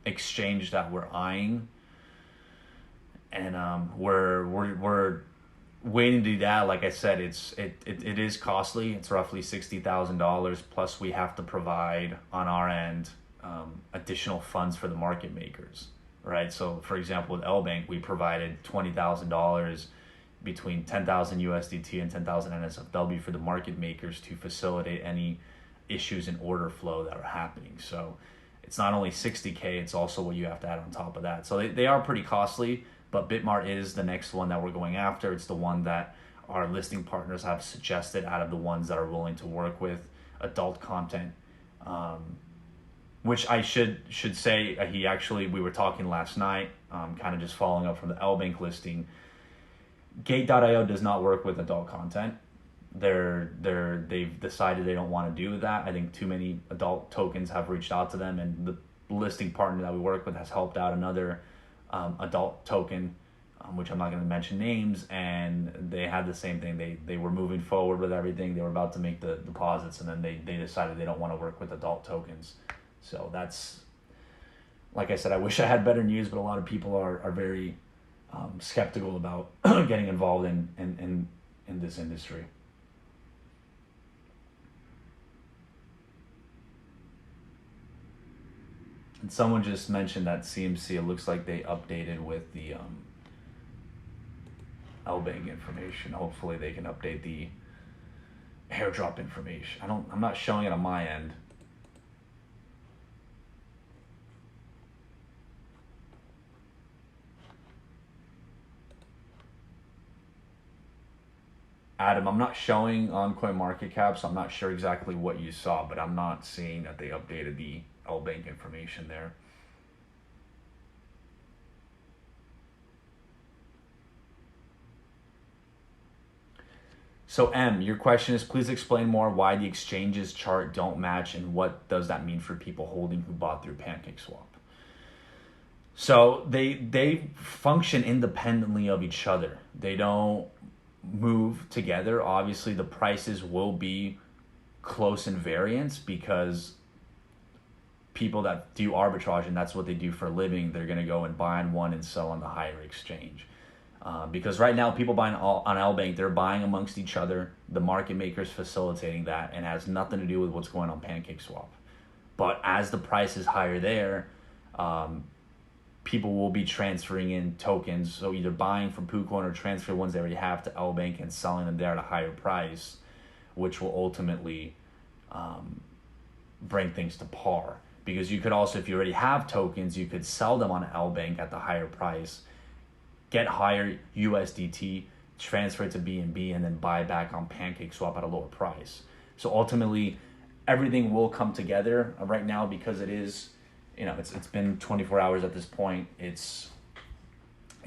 exchange that we're eyeing, and we're waiting to do that. Like I said, it is costly. It's roughly $60,000 plus we have to provide on our end additional funds for the market makers, right? So, for example, with LBank, we provided $20,000 between 10,000 USDT and 10,000 NSFW for the market makers to facilitate any issues in order flow that are happening. So it's not only 60K, it's also what you have to add on top of that. So they are pretty costly, but Bitmart is the next one that we're going after. It's the one that our listing partners have suggested out of the ones that are willing to work with adult content, which I should say, we were talking last night, kind of just following up from the LBank listing. Gate.io does not work with adult content. They've decided they don't want to do that. I think too many adult tokens have reached out to them, and the listing partner that we work with has helped out another adult token, which I'm not going to mention names, and they had the same thing. They were moving forward with everything. They were about to make the deposits, and then they decided they don't want to work with adult tokens. So that's, like I said, I wish I had better news, but a lot of people are very skeptical about getting involved in this industry. And someone just mentioned that CMC, it looks like they updated with the LBank information. Hopefully they can update the airdrop information. I'm not showing it on my end. Adam, I'm not showing on CoinMarketCap, so I'm not sure exactly what you saw, but I'm not seeing that they updated the LBank information there. So M, your question is, please explain more why the exchanges chart don't match and what does that mean for people holding who bought through PancakeSwap? So they function independently of each other. They don't move together. Obviously the prices will be close in variance because people that do arbitrage, and that's what they do for a living, they're going to go and buy on one and sell on the higher exchange. Because right now people buying on LBank, they're buying amongst each other. The market makers facilitating that, and has nothing to do with what's going on PancakeSwap. But as the price is higher there, people will be transferring in tokens. So either buying from PooCoin or transfer ones they already have to LBank and selling them there at a higher price, which will ultimately bring things to par. Because you could also, if you already have tokens, you could sell them on LBank at the higher price, get higher USDT, transfer it to BNB, and then buy back on PancakeSwap at a lower price. So ultimately, everything will come together right now because it is, it's been 24 hours at this point. It's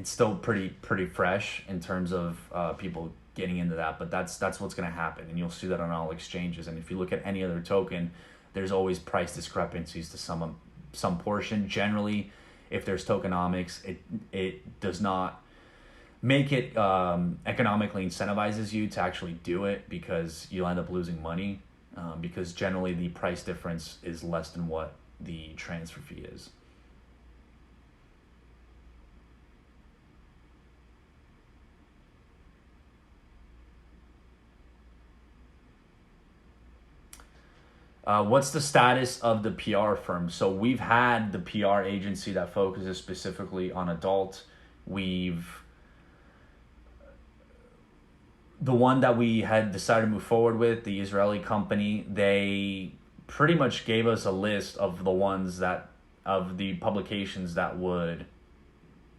still pretty fresh in terms of people getting into that, but that's what's going to happen, and you'll see that on all exchanges. And if you look at any other token, there's always price discrepancies to some portion. Generally, if there's tokenomics, it does not make it economically incentivizes you to actually do it, because you'll end up losing money because generally the price difference is less than what the transfer fee is. What's the status of the PR firm? So we've had the PR agency that focuses specifically on adult. The one that we had decided to move forward with, the Israeli company, they pretty much gave us a list of the publications that would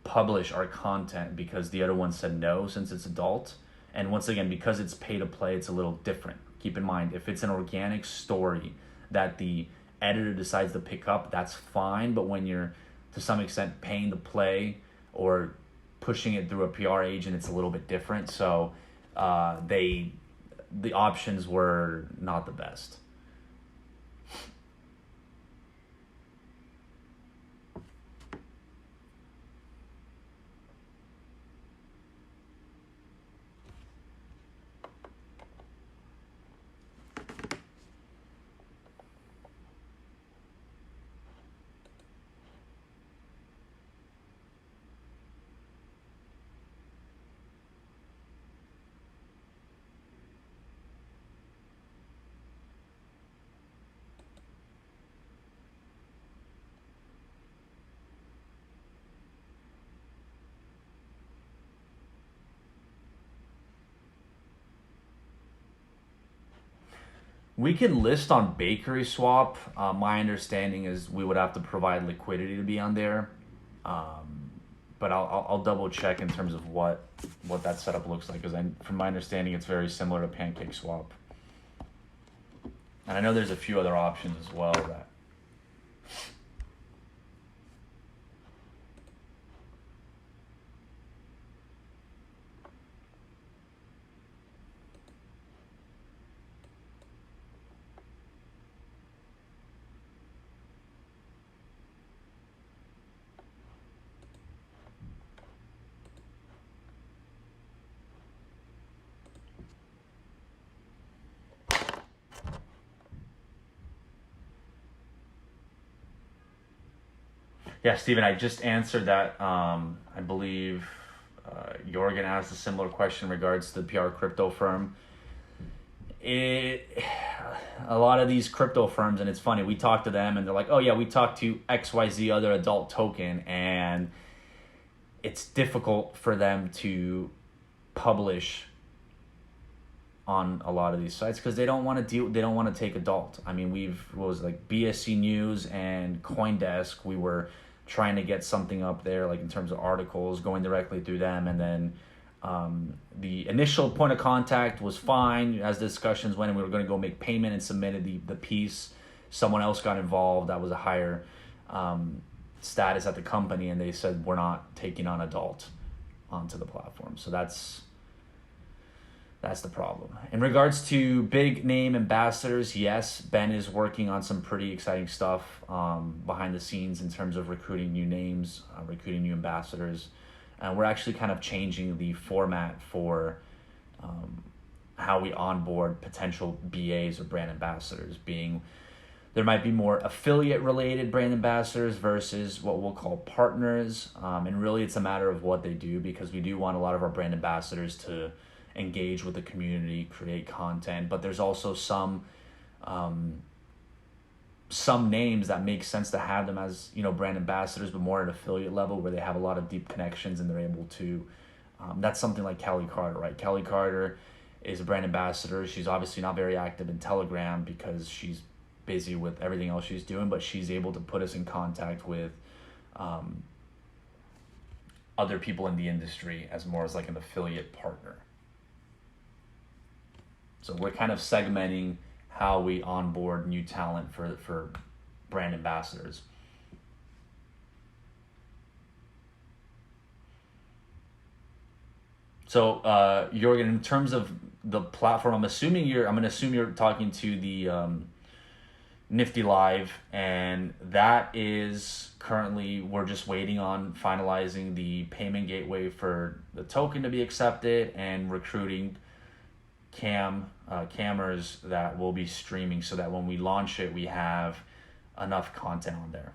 publish our content, because the other one said no since it's adult. And once again, because it's pay to play, it's a little different. Keep in mind, if it's an organic story that the editor decides to pick up, that's fine. But when you're, to some extent, paying to play or pushing it through a PR agent, it's a little bit different. So the options were not the best. We can list on Bakery Swap. My understanding is we would have to provide liquidity to be on there. But I'll double check in terms of what that setup looks like, because from my understanding, it's very similar to Pancake Swap. And I know there's a few other options as well that. Yeah, Steven, I just answered that. I believe Jorgen asked a similar question in regards to the PR crypto firm. A lot of these crypto firms, and it's funny, we talk to them and they're like, oh yeah, we talked to XYZ other adult token, and it's difficult for them to publish on a lot of these sites because they don't want to take adult. I mean, BSC News and CoinDesk, we were trying to get something up there, like in terms of articles going directly through them, and then the initial point of contact was fine. As the discussions went and we were going to go make payment and submitted the piece, someone else got involved that was a higher status at the company, and they said we're not taking on adult onto the platform. So that's the problem. In regards to big name ambassadors, yes, Ben is working on some pretty exciting stuff behind the scenes in terms of recruiting new names, recruiting new ambassadors. And we're actually kind of changing the format for how we onboard potential BAs or brand ambassadors, being there might be more affiliate related brand ambassadors versus what we'll call partners. And really it's a matter of what they do, because we do want a lot of our brand ambassadors to engage with the community, create content, but there's also some names that make sense to have them as, brand ambassadors, but more at affiliate level where they have a lot of deep connections and they're able to, that's something like Kelly Carter, right? Kelly Carter is a brand ambassador. She's obviously not very active in Telegram because she's busy with everything else she's doing, but she's able to put us in contact with other people in the industry as more as like an affiliate partner. So we're kind of segmenting how we onboard new talent for brand ambassadors. So Jorgen, in terms of the platform, I'm going to assume you're talking to the Nifty Live, and that is currently, we're just waiting on finalizing the payment gateway for the token to be accepted and recruiting cammers that will be streaming so that when we launch it, we have enough content on there.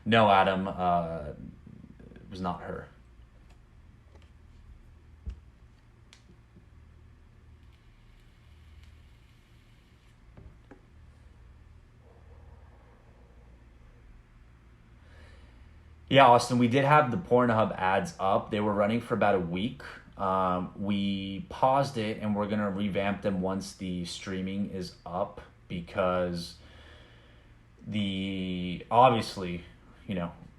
No, Adam, it was not her. Yeah, Austin, we did have the Pornhub ads up. They were running for about a week. We paused it and we're going to revamp them once the streaming is up, because obviously,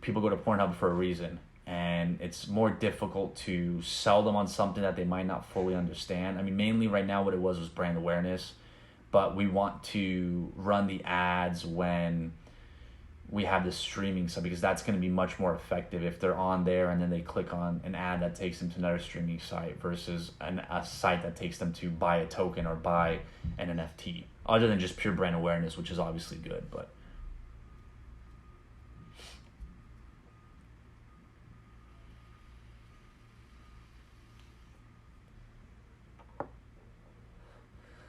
people go to Pornhub for a reason, and it's more difficult to sell them on something that they might not fully understand. I mean, mainly right now what it was brand awareness, but we want to run the ads when we have the streaming side, because that's going to be much more effective if they're on there and then they click on an ad that takes them to another streaming site versus a site that takes them to buy a token or buy an NFT, other than just pure brand awareness, which is obviously good. But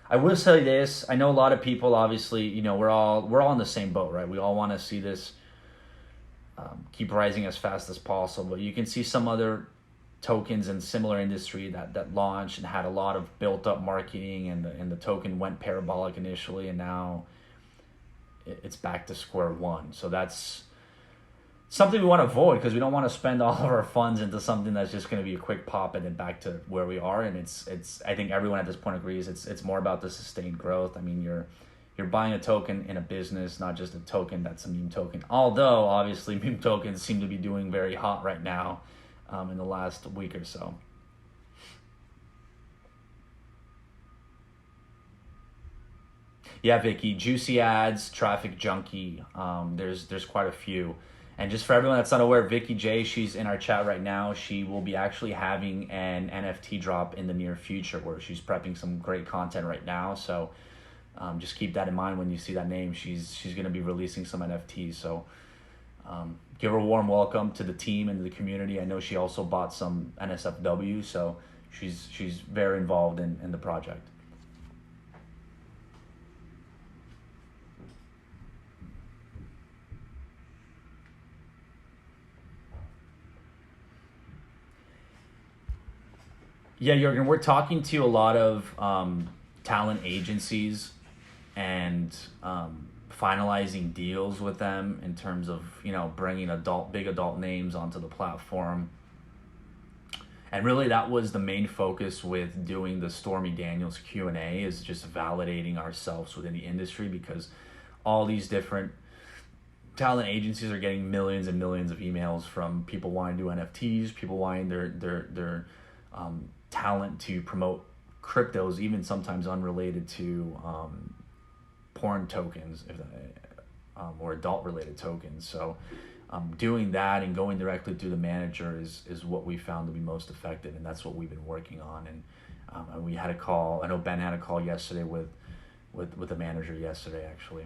I will say this. I know a lot of people, obviously, we're all in the same boat, right? We all want to see this keep rising as fast as possible. But you can see some other tokens in similar industry that launched and had a lot of built up marketing, and the token went parabolic initially, and now it's back to square one. So that's something we want to avoid, because we don't want to spend all of our funds into something that's just going to be a quick pop and then back to where we are. And it's I think everyone at this point agrees it's more about the sustained growth. I mean, you're buying a token in a business, not just a token that's a meme token. Although obviously meme tokens seem to be doing very hot right now in the last week or so. Yeah, Vicky, juicy ads, traffic junkie. There's quite a few. And just for everyone that's not aware, Vicky J, she's in our chat right now. She will be actually having an NFT drop in the near future, where she's prepping some great content right now. So just keep that in mind when you see that name. She's going to be releasing some NFTs. So give her a warm welcome to the team and to the community. I know she also bought some NSFW, so she's very involved in the project. Yeah, Jürgen, we're talking to a lot of talent agencies and finalizing deals with them in terms of, bringing big adult names onto the platform. And really that was the main focus with doing the Stormy Daniels Q&A, is just validating ourselves within the industry, because all these different talent agencies are getting millions and millions of emails from people wanting to do NFTs, people wanting their talent to promote cryptos, even sometimes unrelated to porn tokens, or adult related tokens. So doing that and going directly through the manager is what we found to be most effective, and that's what we've been working on. And we had a call, I know Ben had a call yesterday with the manager yesterday, actually.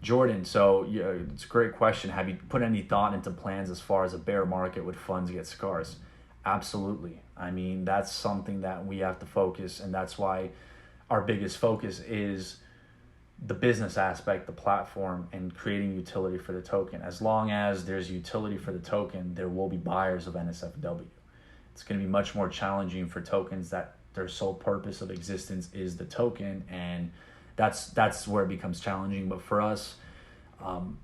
Jordan, so yeah, it's a great question. Have you put any thought into plans as far as a bear market with funds get scarce? Absolutely. I mean, that's something that we have to focus, and that's why our biggest focus is the business aspect, the platform, and creating utility for the token. As long as there's utility for the token, there will be buyers of NSFW. It's going to be much more challenging for tokens that their sole purpose of existence is the token, and that's where it becomes challenging. But for us,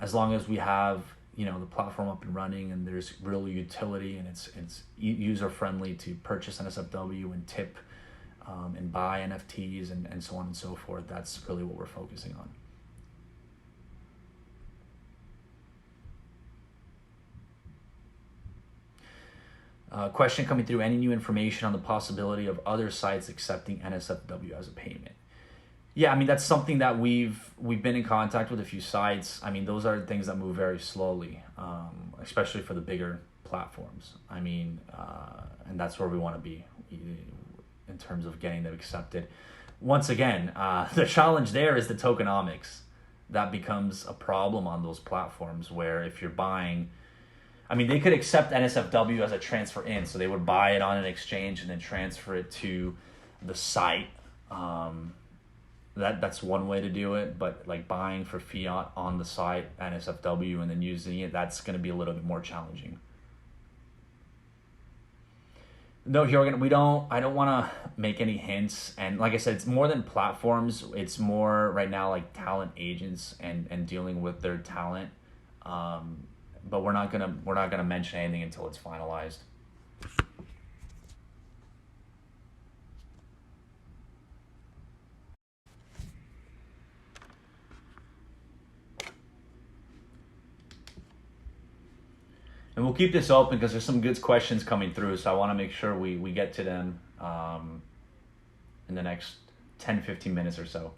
as long as we have the platform up and running, and there's real utility, and it's user friendly to purchase NSFW and tip and buy NFTs and so on and so forth, that's really what we're focusing on. Question coming through: any new information on the possibility of other sites accepting NSFW as a payment? Yeah, I mean, that's something that we've been in contact with a few sites. I mean, those are things that move very slowly, especially for the bigger platforms. I mean, and that's where we want to be in terms of getting them accepted. Once again, the challenge there is the tokenomics. That becomes a problem on those platforms, where if you're buying, I mean, they could accept NSFW as a transfer in, so they would buy it on an exchange and then transfer it to the site. That's one way to do it, but like buying for Fiat on the site, NSFW, and then using it, that's going to be a little bit more challenging. No, Jorgen, I don't want to make any hints. And like I said, it's more than platforms. It's more right now like talent agents and dealing with their talent. But we're not gonna mention anything until it's finalized. And we'll keep this open because there's some good questions coming through, so I want to make sure we get to them in the next 10-15 minutes or so.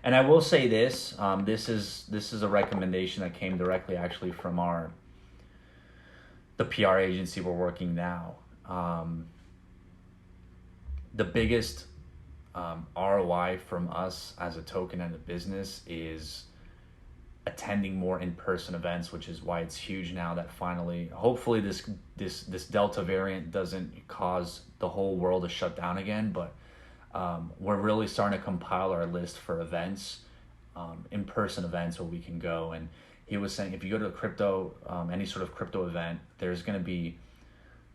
And I will say this: this is a recommendation that came directly, actually, from the PR agency we're working now. The biggest ROI from us as a token and a business is attending more in-person events, which is why it's huge now that finally, hopefully this Delta variant doesn't cause the whole world to shut down again, but we're really starting to compile our list for events, in-person events where we can go. And he was saying if you go to a crypto, any sort of crypto event, there's going to be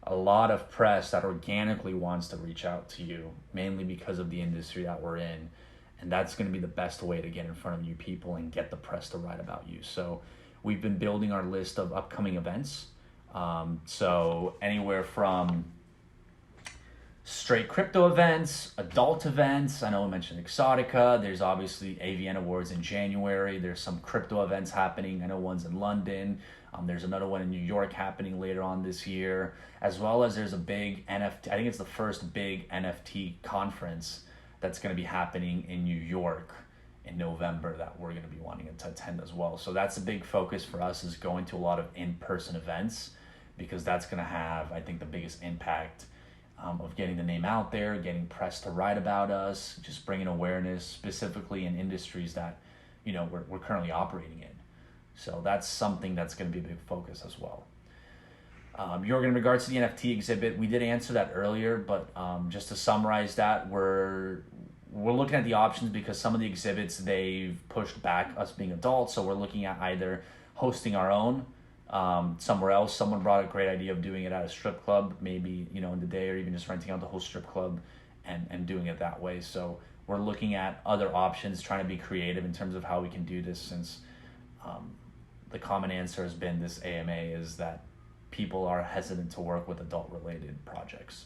a lot of press that organically wants to reach out to you, mainly because of the industry that we're in. And that's going to be the best way to get in front of you people and get the press to write about you. So we've been building our list of upcoming events. So anywhere from straight crypto events, adult events. I know I mentioned Exotica. There's obviously AVN Awards in January. There's some crypto events happening. I know one's in London. There's another one in New York happening later on this year, as well as there's a big NFT. I think it's the first big NFT conference that's going to be happening in New York in November that we're going to be wanting to attend as well. So that's a big focus for us, is going to a lot of in-person events, because that's going to have, I think, the biggest impact of getting the name out there, getting press to write about us, just bringing awareness specifically in industries that, you know, we're currently operating in. So that's something that's going to be a big focus as well. Jorgen, in regards to the NFT exhibit, we did answer that earlier, but just to summarize that, we're looking at the options because some of the exhibits, they've pushed back us being adults. So we're looking at either hosting our own somewhere else. Someone brought a great idea of doing it at a strip club, maybe, you know, in the day, or even just renting out the whole strip club and doing it that way. So we're looking at other options, trying to be creative in terms of how we can do this, since the common answer has been this AMA is that people are hesitant to work with adult-related projects.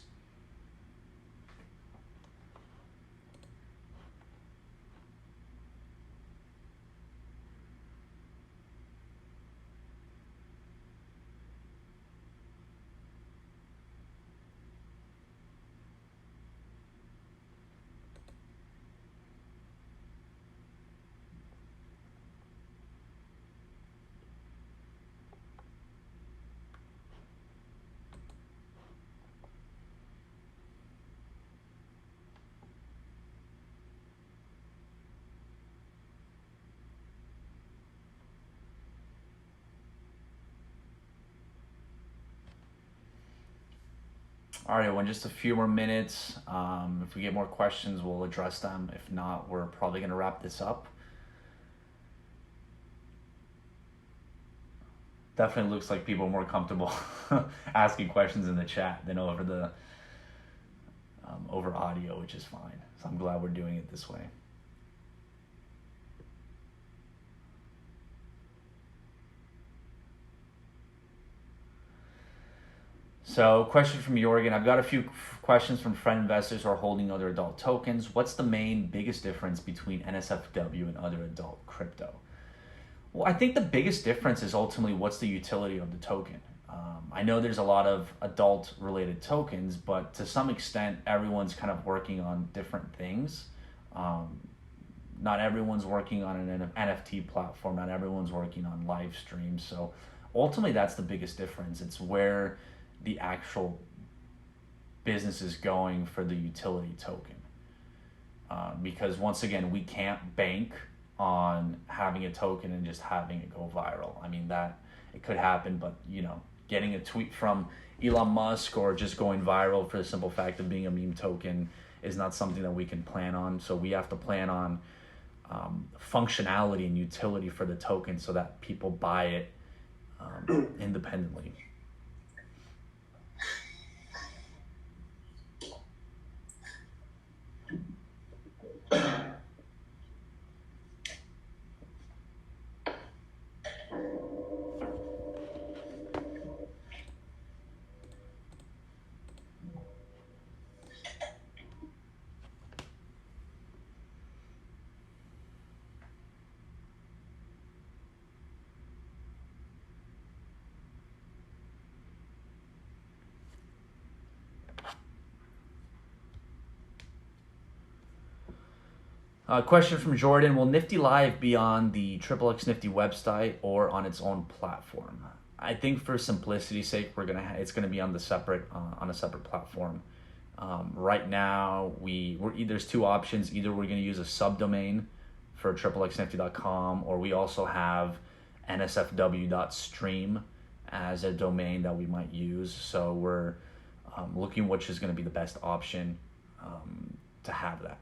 All right, everyone, just a few more minutes. If we get more questions, we'll address them. If not, we're probably going to wrap this up. Definitely looks like people are more comfortable asking questions in the chat than over the over audio, which is fine. So I'm glad we're doing it this way. So, question from Jorgen. I've got a few questions from friend investors who are holding other adult tokens. What's the biggest difference between NSFW and other adult crypto? Well, I think the biggest difference is ultimately what's the utility of the token. I know there's a lot of adult-related tokens, but to some extent, everyone's kind of working on different things. Not everyone's working on an NFT platform. Not everyone's working on live streams. So, ultimately, that's the biggest difference. It's where the actual business is going for the utility token. Because once again, we can't bank on having a token and just having it go viral. I mean, that it could happen, but you know, getting a tweet from Elon Musk or just going viral for the simple fact of being a meme token is not something that we can plan on. So we have to plan on functionality and utility for the token so that people buy it independently. Question from Jordan: will Nifty Live be on the xxXNifty website or on its own platform? I think for simplicity's sake, it's gonna be on the separate on a separate platform. Right now, there's two options. Either we're gonna use a subdomain for xxXNifty.com, or we also have NSFW.stream as a domain that we might use. So we're looking which is gonna be the best option to have that.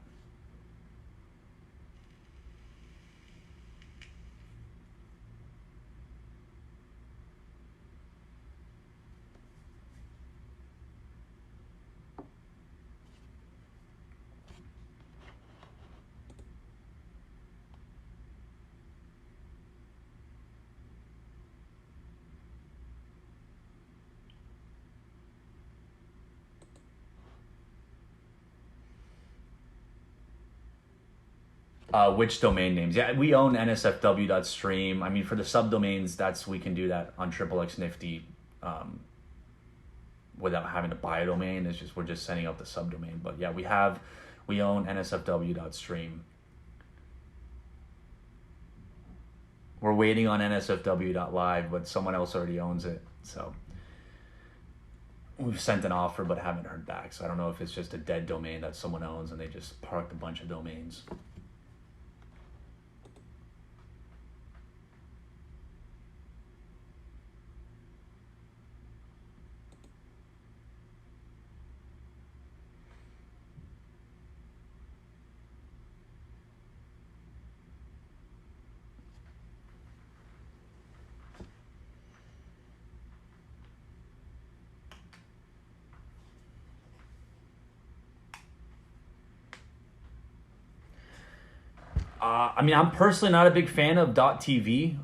Which domain names? Yeah, we own NSFW.stream. I mean, for the subdomains, we can do that on xxXNifty without having to buy a domain. We're just setting up the subdomain. But yeah, we own NSFW.stream. We're waiting on NSFW.live, but someone else already owns it. So we've sent an offer but haven't heard back. So I don't know if it's just a dead domain that someone owns and they just parked a bunch of domains. I mean, I'm personally not a big fan of .tv.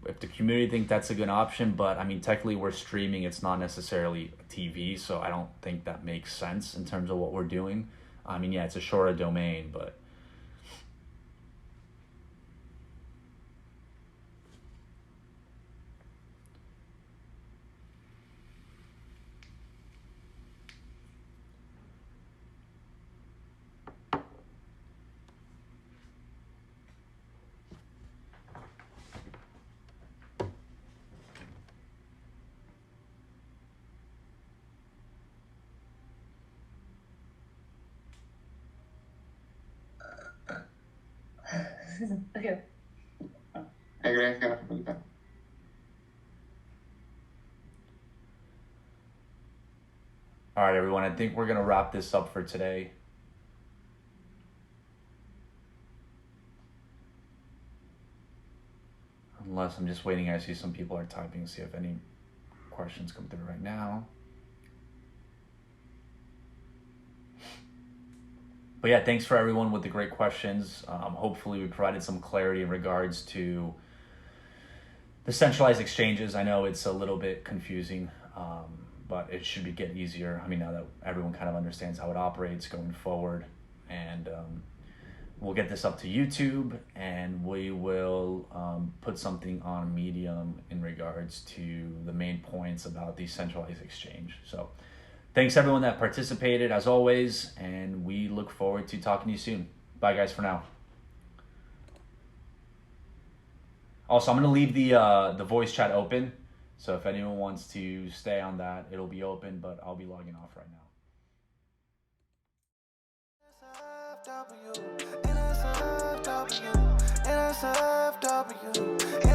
If the community think that's a good option, but I mean, technically we're streaming. It's not necessarily TV, so I don't think that makes sense in terms of what we're doing. I mean, yeah, it's a shorter domain, but Okay. all right, everyone. I think we're gonna wrap this up for today. Unless I'm just waiting. I see some people are typing. See if any questions come through right now. But yeah, thanks for everyone with the great questions. Hopefully we provided some clarity in regards to the centralized exchanges. I know it's a little bit confusing, but it should be getting easier. I mean, now that everyone kind of understands how it operates going forward. And we'll get this up to YouTube, and we will put something on Medium in regards to the main points about the centralized exchange. So thanks everyone that participated as always, and we look forward to talking to you soon. Bye guys for now. Also, I'm gonna leave the voice chat open, so if anyone wants to stay on that, it'll be open, but I'll be logging off right now. NSFW, NSFW, NSFW.